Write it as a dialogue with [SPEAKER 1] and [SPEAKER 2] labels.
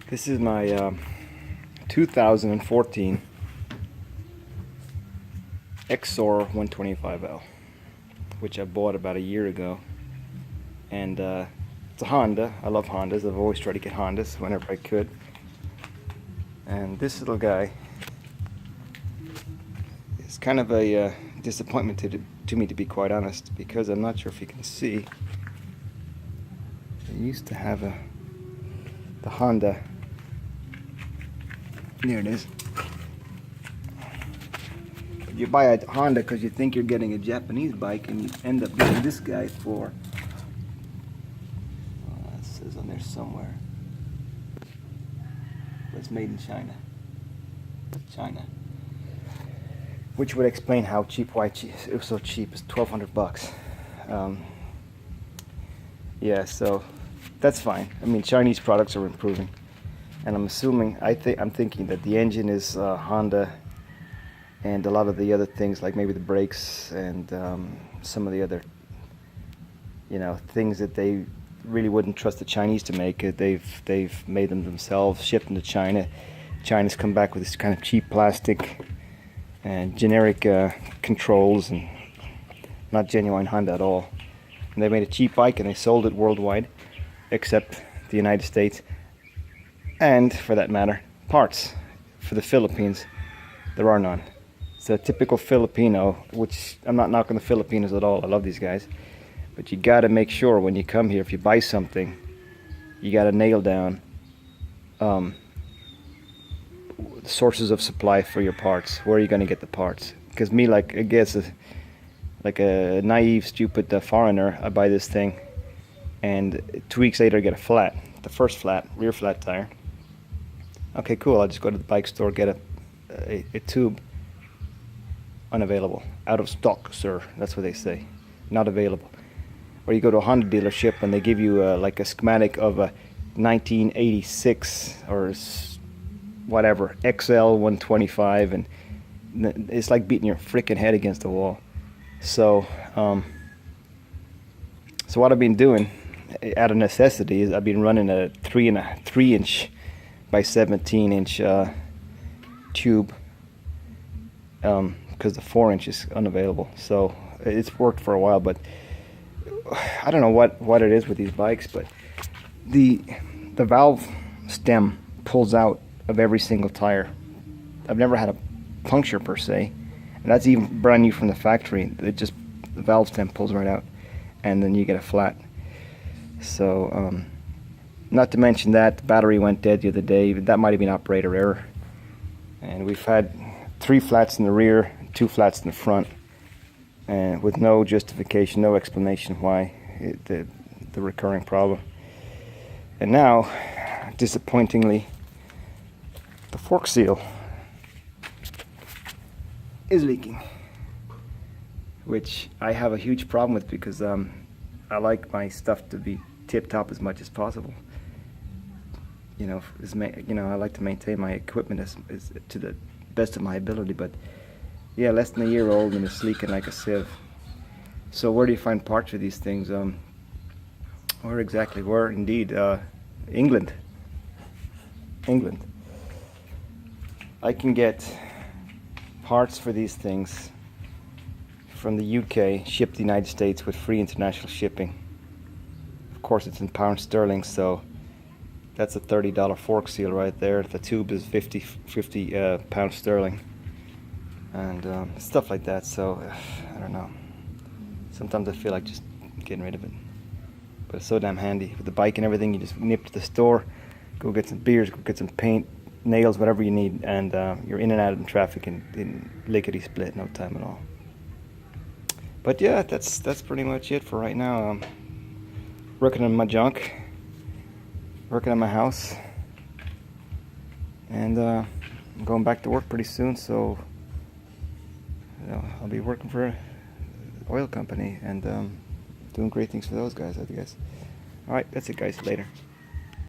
[SPEAKER 1] This is my 2014 xrl125L, which I bought about a year ago. And it's a Honda. I love Hondas. I've always tried to get Hondas whenever I could. And this little guy is kind of a disappointment to me, to be quite honest, because I'm not sure if you can see. I used to have the Honda. There it is. You buy a Honda because you think you're getting a Japanese bike, and you end up getting this guy for, it says on there somewhere, but it's made in China. Which would explain how cheap, why it was so cheap. It's $1,200. Yeah, so that's fine. I mean, Chinese products are improving, and I'm assuming, I'm thinking that the engine is Honda, and a lot of the other things, like maybe the brakes and some of the other, things that they really wouldn't trust the Chinese to make. They've made them themselves, shipped them to China. China's come back with this kind of cheap plastic and generic controls, and not genuine Honda at all. And they made a cheap bike and they sold it worldwide, except the United States, and for that matter, parts. For the Philippines, there are none. It's a typical Filipino, which I'm not knocking the Filipinos at all. I love these guys. But you gotta make sure when you come here, if you buy something, you gotta nail down the sources of supply for your parts. Where are you gonna get the parts? Because me, like a naive, stupid foreigner, I buy this thing, and 2 weeks later I get a flat. The first flat, rear flat tire. Okay, cool. I'll just go to the bike store, get a tube. Unavailable. Out of stock, sir. That's what they say. Not available. Or you go to a Honda dealership and they give you like a schematic of a 1986 or whatever xrl125, and it's like beating your freaking head against the wall. So what I've been doing out of necessity is I've been running a 3-inch by 17-inch tube, because the 4-inch is unavailable. So it's worked for a while, but I don't know what it is with these bikes, but the valve stem pulls out of every single tire. I've never had a puncture per se, and that's even brand new from the factory. The valve stem pulls right out, and then you get a flat. So not to mention that the battery went dead the other day. That might have been operator error, and we've had 3 flats in the rear, 2 flats in the front, and with no justification, no explanation why the recurring problem. And now, disappointingly, the fork seal is leaking, which I have a huge problem with, because I like my stuff to be tip-top as much as possible. I like to maintain my equipment as to the best of my ability, but yeah, less than a year old and it's leaking like a sieve. So where do you find parts for these things? Where exactly? Where indeed? England. I can get parts for these things from the UK, shipped to the United States with free international shipping. Of course, it's in pound sterling, so that's a $30 fork seal right there. The tube is 50 pound sterling, and stuff like that. So I don't know. Sometimes I feel like just getting rid of it, but it's so damn handy with the bike and everything. You just nip to the store, go get some beers, go get some paint, nails, whatever you need, and you're in and out of traffic in lickety split, no time at all. But yeah, that's pretty much it for right now. Working on my junk, working on my house, and I'm going back to work pretty soon, so I'll be working for an oil company and doing great things for those guys, I guess. Alright, that's it guys, later.